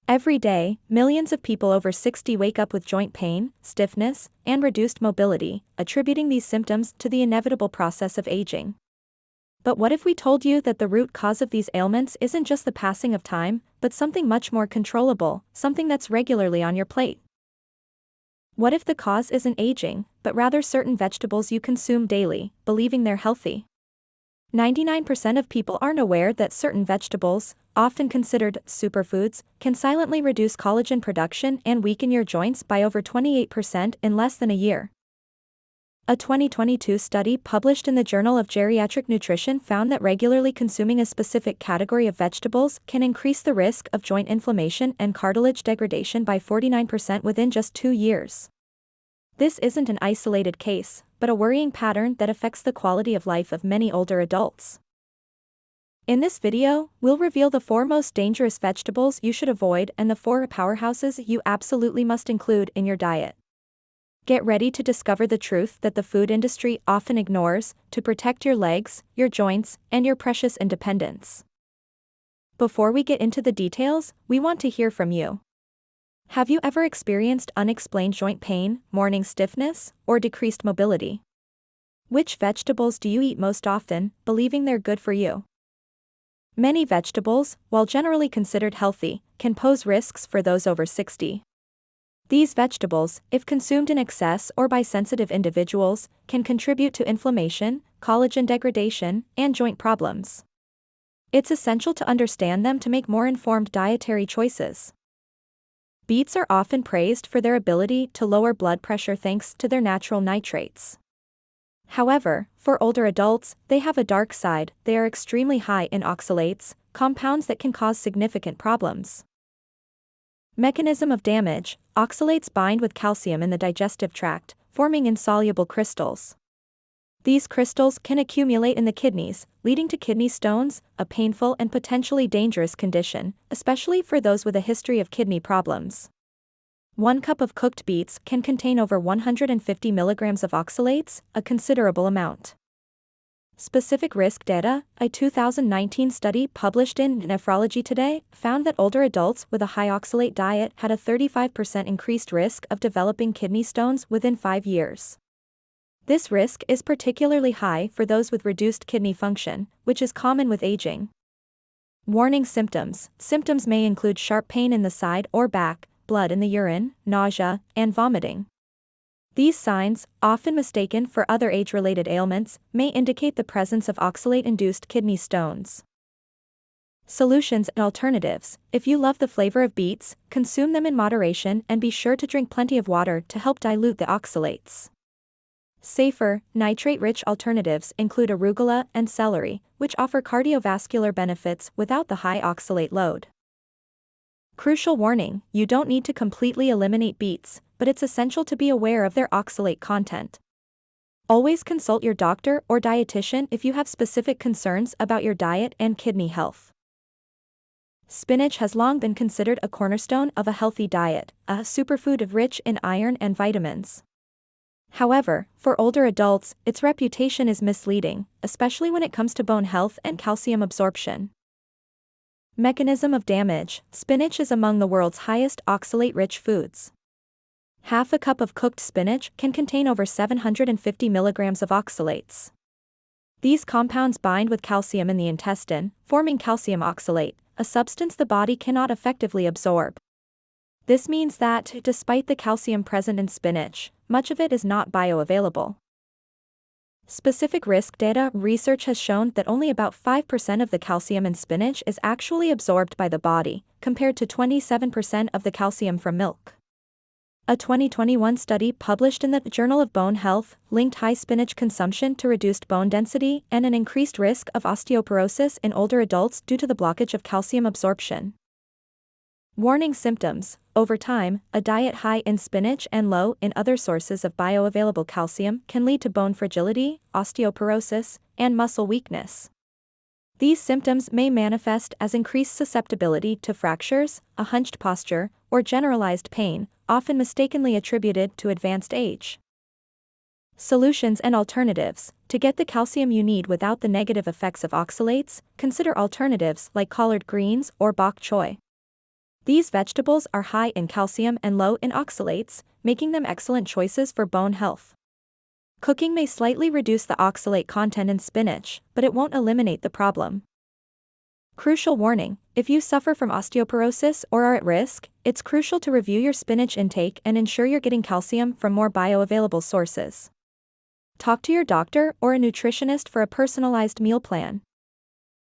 Every day, millions of people over 60 wake up with joint pain, stiffness, and reduced mobility, attributing these symptoms to the inevitable process of aging. But what if we told you that the root cause of these ailments isn't just the passing of time, but something much more controllable, something that's regularly on your plate? What if the cause isn't aging, but rather certain vegetables you consume daily, believing they're healthy? 99% of people aren't aware that certain vegetables, often considered superfoods, can silently reduce collagen production and weaken your joints by over 28% in less than a year. A 2022 study published in the Journal of Geriatric Nutrition found that regularly consuming a specific category of vegetables can increase the risk of joint inflammation and cartilage degradation by 49% within just 2 years. This isn't an isolated case, but a worrying pattern that affects the quality of life of many older adults. In this video, we'll reveal the 4 most dangerous vegetables you should avoid and the 4 powerhouses you absolutely must include in your diet. Get ready to discover the truth that the food industry often ignores to protect your legs, your joints, and your precious independence. Before we get into the details, we want to hear from you. Have you ever experienced unexplained joint pain, morning stiffness, or decreased mobility? Which vegetables do you eat most often, believing they're good for you? Many vegetables, while generally considered healthy, can pose risks for those over 60. These vegetables, if consumed in excess or by sensitive individuals, can contribute to inflammation, collagen degradation, and joint problems. It's essential to understand them to make more informed dietary choices. Beets are often praised for their ability to lower blood pressure thanks to their natural nitrates. However, for older adults, they have a dark side. They are extremely high in oxalates, compounds that can cause significant problems. Mechanism of damage: oxalates bind with calcium in the digestive tract, forming insoluble crystals. These crystals can accumulate in the kidneys, leading to kidney stones, a painful and potentially dangerous condition, especially for those with a history of kidney problems. 1 cup of cooked beets can contain over 150 milligrams of oxalates, a considerable amount. Specific risk data: a 2019 study published in Nephrology Today found that older adults with a high oxalate diet had a 35% increased risk of developing kidney stones within 5 years. This risk is particularly high for those with reduced kidney function, which is common with aging. Warning symptoms: symptoms may include sharp pain in the side or back, blood in the urine, nausea, and vomiting. These signs, often mistaken for other age-related ailments, may indicate the presence of oxalate-induced kidney stones. Solutions and alternatives: if you love the flavor of beets, consume them in moderation and be sure to drink plenty of water to help dilute the oxalates. Safer, nitrate-rich alternatives include arugula and celery, which offer cardiovascular benefits without the high oxalate load. Crucial warning: you don't need to completely eliminate beets, but it's essential to be aware of their oxalate content. Always consult your doctor or dietitian if you have specific concerns about your diet and kidney health. Spinach has long been considered a cornerstone of a healthy diet, a superfood rich in iron and vitamins. However, for older adults, its reputation is misleading, especially when it comes to bone health and calcium absorption. Mechanism of damage: spinach is among the world's highest oxalate-rich foods. Half a cup of cooked spinach can contain over 750 milligrams of oxalates. These compounds bind with calcium in the intestine, forming calcium oxalate, a substance the body cannot effectively absorb. This means that, despite the calcium present in spinach, much of it is not bioavailable. Specific risk data: research has shown that only about 5% of the calcium in spinach is actually absorbed by the body, compared to 27% of the calcium from milk. A 2021 study published in the Journal of Bone Health linked high spinach consumption to reduced bone density and an increased risk of osteoporosis in older adults due to the blockage of calcium absorption. Warning symptoms: over time, a diet high in spinach and low in other sources of bioavailable calcium can lead to bone fragility, osteoporosis, and muscle weakness. These symptoms may manifest as increased susceptibility to fractures, a hunched posture, or generalized pain, often mistakenly attributed to advanced age. Solutions and alternatives: to get the calcium you need without the negative effects of oxalates, consider alternatives like collard greens or bok choy. These vegetables are high in calcium and low in oxalates, making them excellent choices for bone health. Cooking may slightly reduce the oxalate content in spinach, but it won't eliminate the problem. Crucial warning: if you suffer from osteoporosis or are at risk, it's crucial to review your spinach intake and ensure you're getting calcium from more bioavailable sources. Talk to your doctor or a nutritionist for a personalized meal plan.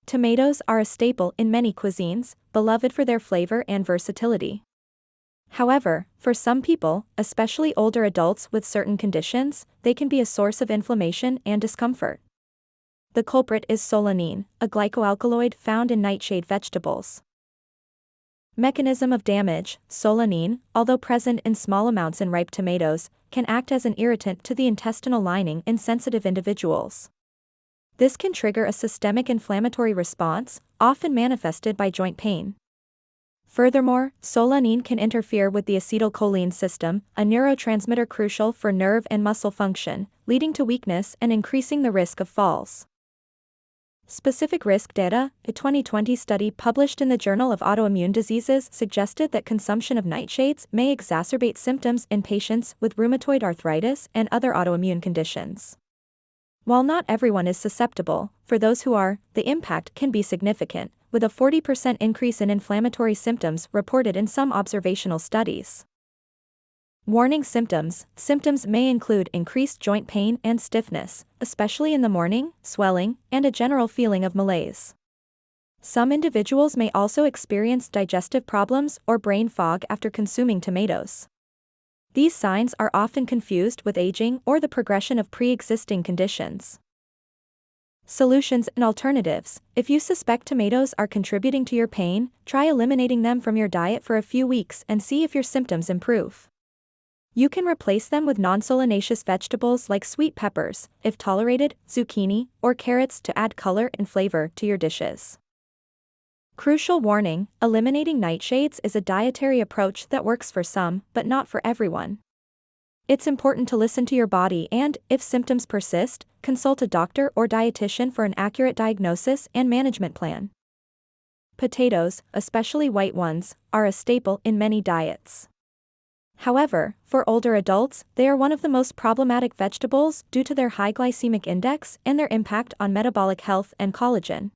Tomatoes are a staple in many cuisines, beloved for their flavor and versatility. However, for some people, especially older adults with certain conditions, they can be a source of inflammation and discomfort. The culprit is solanine, a glycoalkaloid found in nightshade vegetables. Mechanism of damage: solanine, although present in small amounts in ripe tomatoes, can act as an irritant to the intestinal lining in sensitive individuals. This can trigger a systemic inflammatory response, often manifested by joint pain. Furthermore, solanine can interfere with the acetylcholine system, a neurotransmitter crucial for nerve and muscle function, leading to weakness and increasing the risk of falls. Specific risk data: a 2020 study published in the Journal of Autoimmune Diseases suggested that consumption of nightshades may exacerbate symptoms in patients with rheumatoid arthritis and other autoimmune conditions. While not everyone is susceptible, for those who are, the impact can be significant, with a 40% increase in inflammatory symptoms reported in some observational studies. Warning symptoms: symptoms may include increased joint pain and stiffness, especially in the morning, swelling, and a general feeling of malaise. Some individuals may also experience digestive problems or brain fog after consuming tomatoes. These signs are often confused with aging or the progression of pre-existing conditions. Solutions and alternatives: if you suspect tomatoes are contributing to your pain, try eliminating them from your diet for a few weeks and see if your symptoms improve. You can replace them with non-solanaceous vegetables like sweet peppers, if tolerated, zucchini, or carrots to add color and flavor to your dishes. Crucial warning: eliminating nightshades is a dietary approach that works for some, but not for everyone. It's important to listen to your body and, if symptoms persist, consult a doctor or dietitian for an accurate diagnosis and management plan. Potatoes, especially white ones, are a staple in many diets. However, for older adults, they are one of the most problematic vegetables due to their high glycemic index and their impact on metabolic health and collagen.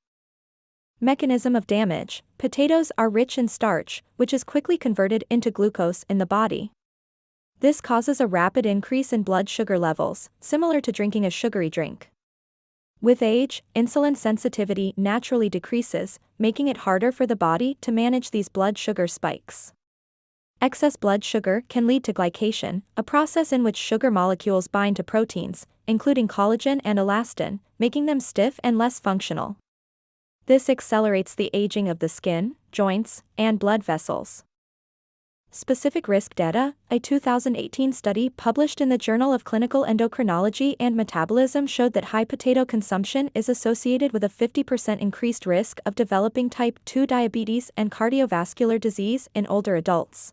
Mechanism of damage: potatoes are rich in starch, which is quickly converted into glucose in the body. This causes a rapid increase in blood sugar levels, similar to drinking a sugary drink. With age, insulin sensitivity naturally decreases, making it harder for the body to manage these blood sugar spikes. Excess blood sugar can lead to glycation, a process in which sugar molecules bind to proteins, including collagen and elastin, making them stiff and less functional. This accelerates the aging of the skin, joints, and blood vessels. Specific risk data: a 2018 study published in the Journal of Clinical Endocrinology and Metabolism showed that high potato consumption is associated with a 50% increased risk of developing type 2 diabetes and cardiovascular disease in older adults.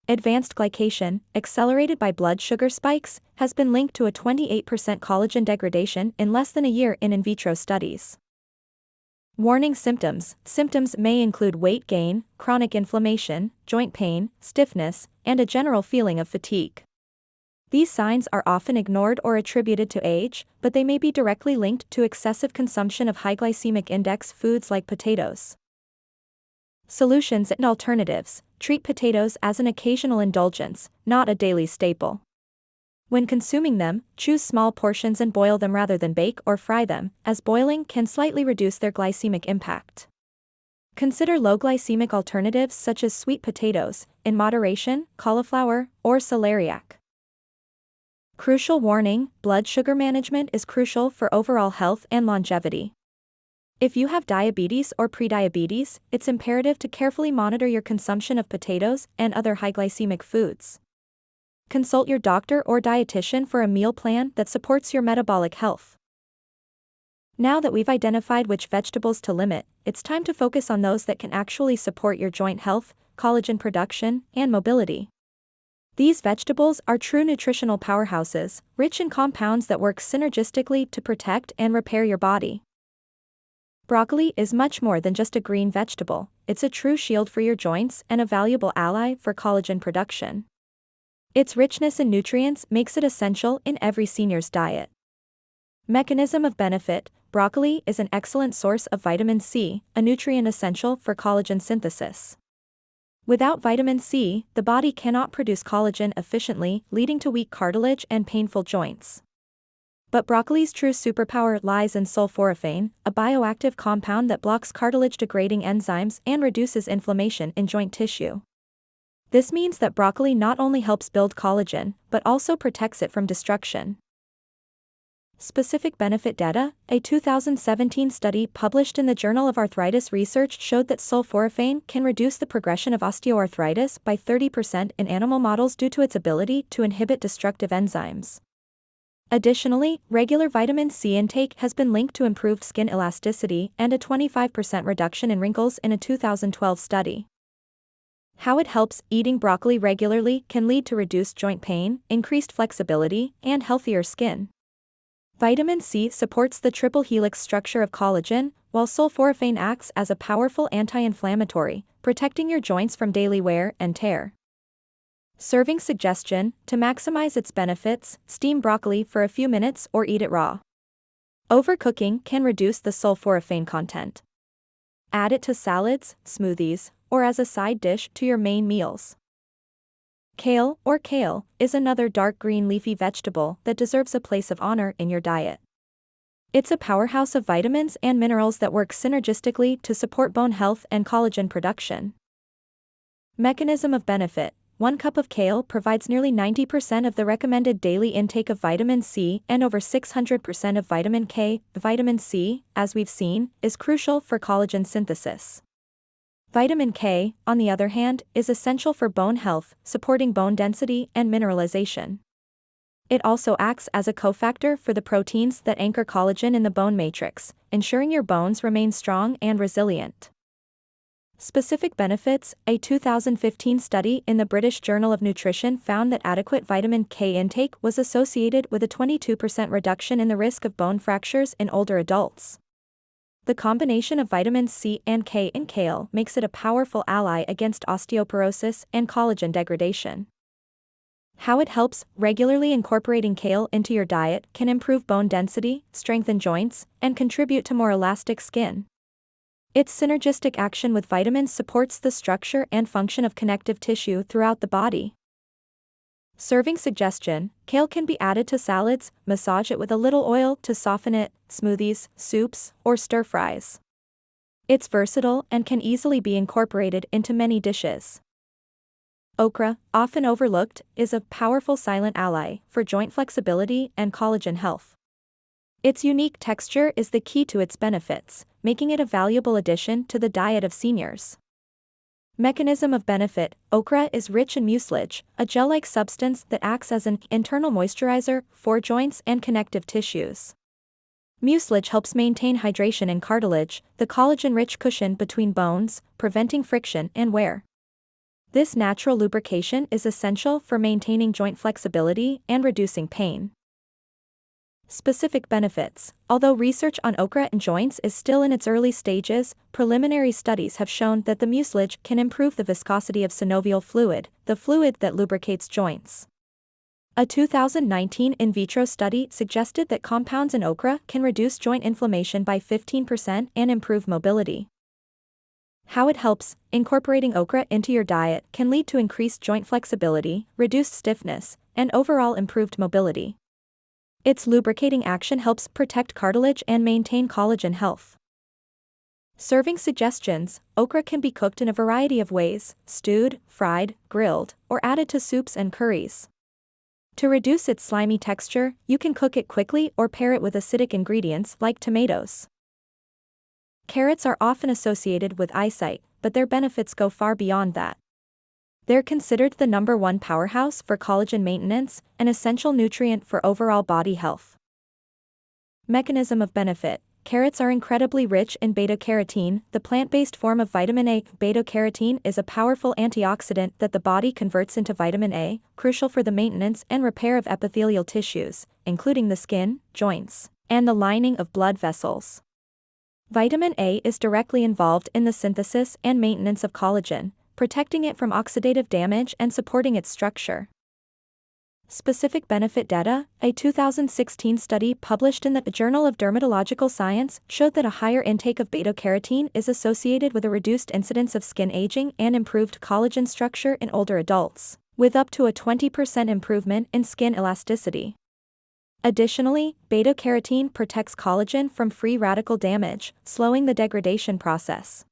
Advanced glycation, accelerated by blood sugar spikes, has been linked to a 28% collagen degradation in less than a year in vitro studies. Warning symptoms: symptoms may include weight gain, chronic inflammation, joint pain, stiffness, and a general feeling of fatigue. These signs are often ignored or attributed to age, but they may be directly linked to excessive consumption of high glycemic index foods like potatoes. Solutions and alternatives: treat potatoes as an occasional indulgence, not a daily staple. When consuming them, choose small portions and boil them rather than bake or fry them, as boiling can slightly reduce their glycemic impact. Consider low glycemic alternatives such as sweet potatoes, in moderation, cauliflower, or celeriac. Crucial warning: blood sugar management is crucial for overall health and longevity. If you have diabetes or prediabetes, it's imperative to carefully monitor your consumption of potatoes and other high glycemic foods. Consult your doctor or dietitian for a meal plan that supports your metabolic health. Now that we've identified which vegetables to limit, it's time to focus on those that can actually support your joint health, collagen production, and mobility. These vegetables are true nutritional powerhouses, rich in compounds that work synergistically to protect and repair your body. Broccoli is much more than just a green vegetable, it's a true shield for your joints and a valuable ally for collagen production. Its richness in nutrients makes it essential in every senior's diet. Mechanism of benefit: broccoli is an excellent source of vitamin C, a nutrient essential for collagen synthesis. Without vitamin C, the body cannot produce collagen efficiently, leading to weak cartilage and painful joints. But broccoli's true superpower lies in sulforaphane, a bioactive compound that blocks cartilage-degrading enzymes and reduces inflammation in joint tissue. This means that broccoli not only helps build collagen, but also protects it from destruction. Specific benefit data: a 2017 study published in the Journal of Arthritis Research showed that sulforaphane can reduce the progression of osteoarthritis by 30% in animal models due to its ability to inhibit destructive enzymes. Additionally, regular vitamin C intake has been linked to improved skin elasticity and a 25% reduction in wrinkles in a 2012 study. How it helps: eating broccoli regularly can lead to reduced joint pain, increased flexibility, and healthier skin. Vitamin C supports the triple helix structure of collagen, while sulforaphane acts as a powerful anti-inflammatory, protecting your joints from daily wear and tear. Serving suggestion: to maximize its benefits, steam broccoli for a few minutes or eat it raw. Overcooking can reduce the sulforaphane content. Add it to salads, smoothies, or as a side dish to your main meals. Kale, or kale, is another dark green leafy vegetable that deserves a place of honor in your diet. It's a powerhouse of vitamins and minerals that work synergistically to support bone health and collagen production. Mechanism of benefit: 1 cup of kale provides nearly 90% of the recommended daily intake of vitamin C and over 600% of vitamin K. Vitamin C, as we've seen, is crucial for collagen synthesis. Vitamin K, on the other hand, is essential for bone health, supporting bone density and mineralization. It also acts as a cofactor for the proteins that anchor collagen in the bone matrix, ensuring your bones remain strong and resilient. Specific benefits: a 2015 study in the British Journal of Nutrition found that adequate vitamin K intake was associated with a 22% reduction in the risk of bone fractures in older adults. The combination of vitamin C and K in kale makes it a powerful ally against osteoporosis and collagen degradation. How it helps: regularly incorporating kale into your diet can improve bone density, strengthen joints, and contribute to more elastic skin. Its synergistic action with vitamins supports the structure and function of connective tissue throughout the body. Serving suggestion: kale can be added to salads, massage it with a little oil to soften it, smoothies, soups, or stir-fries. It's versatile and can easily be incorporated into many dishes. Okra, often overlooked, is a powerful silent ally for joint flexibility and collagen health. Its unique texture is the key to its benefits, making it a valuable addition to the diet of seniors. Mechanism of benefit: okra is rich in mucilage, a gel-like substance that acts as an internal moisturizer for joints and connective tissues. Mucilage helps maintain hydration in cartilage, the collagen-rich cushion between bones, preventing friction and wear. This natural lubrication is essential for maintaining joint flexibility and reducing pain. Specific benefits: although research on okra in joints is still in its early stages, preliminary studies have shown that the mucilage can improve the viscosity of synovial fluid, the fluid that lubricates joints. A 2019 in vitro study suggested that compounds in okra can reduce joint inflammation by 15% and improve mobility. How it helps: incorporating okra into your diet can lead to increased joint flexibility, reduced stiffness, and overall improved mobility. Its lubricating action helps protect cartilage and maintain collagen health. Serving suggestions: okra can be cooked in a variety of ways: stewed, fried, grilled, or added to soups and curries. To reduce its slimy texture, you can cook it quickly or pair it with acidic ingredients like tomatoes. Carrots are often associated with eyesight, but their benefits go far beyond that. They're considered the #1 powerhouse for collagen maintenance, an essential nutrient for overall body health. Mechanism of benefit: carrots are incredibly rich in beta-carotene, the plant-based form of vitamin A. Beta-carotene is a powerful antioxidant that the body converts into vitamin A, crucial for the maintenance and repair of epithelial tissues, including the skin, joints, and the lining of blood vessels. Vitamin A is directly involved in the synthesis and maintenance of collagen, protecting it from oxidative damage and supporting its structure. Specific benefit data: a 2016 study published in the Journal of Dermatological Science showed that a higher intake of beta-carotene is associated with a reduced incidence of skin aging and improved collagen structure in older adults, with up to a 20% improvement in skin elasticity. Additionally, beta-carotene protects collagen from free radical damage, slowing the degradation process.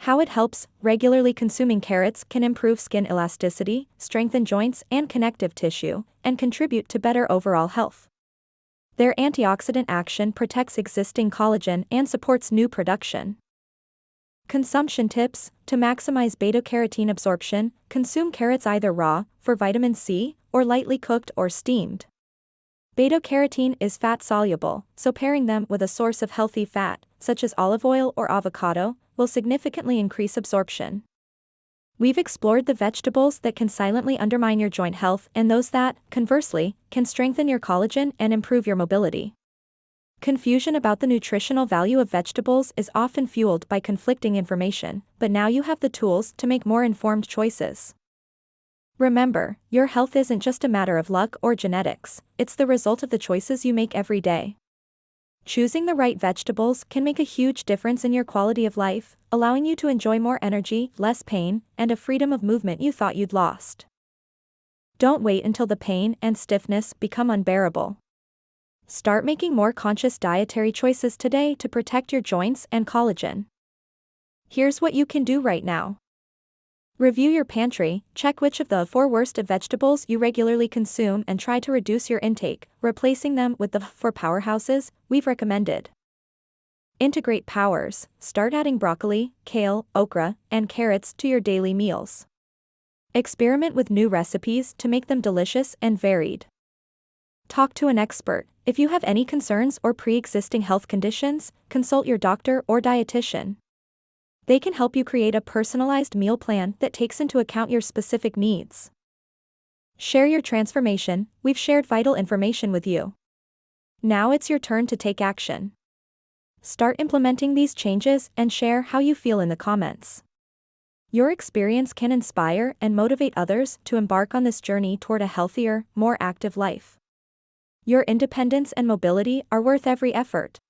How it helps: regularly consuming carrots can improve skin elasticity, strengthen joints and connective tissue, and contribute to better overall health. Their antioxidant action protects existing collagen and supports new production. Consumption tips: to maximize beta-carotene absorption, consume carrots either raw, for vitamin C, or lightly cooked or steamed. Beta-carotene is fat-soluble, so pairing them with a source of healthy fat, such as olive oil or avocado, will significantly increase absorption. We've explored the vegetables that can silently undermine your joint health and those that, conversely, can strengthen your collagen and improve your mobility. Confusion about the nutritional value of vegetables is often fueled by conflicting information, but now you have the tools to make more informed choices. Remember, your health isn't just a matter of luck or genetics, it's the result of the choices you make every day. Choosing the right vegetables can make a huge difference in your quality of life, allowing you to enjoy more energy, less pain, and a freedom of movement you thought you'd lost. Don't wait until the pain and stiffness become unbearable. Start making more conscious dietary choices today to protect your joints and collagen. Here's what you can do right now. Review your pantry, check which of the 4 worst of vegetables you regularly consume and try to reduce your intake, replacing them with the 4 powerhouses we've recommended. Integrate powers: start adding broccoli, kale, okra, and carrots to your daily meals. Experiment with new recipes to make them delicious and varied. Talk to an expert: if you have any concerns or pre-existing health conditions, consult your doctor or dietitian. They can help you create a personalized meal plan that takes into account your specific needs. Share your transformation: we've shared vital information with you. Now it's your turn to take action. Start implementing these changes and share how you feel in the comments. Your experience can inspire and motivate others to embark on this journey toward a healthier, more active life. Your independence and mobility are worth every effort.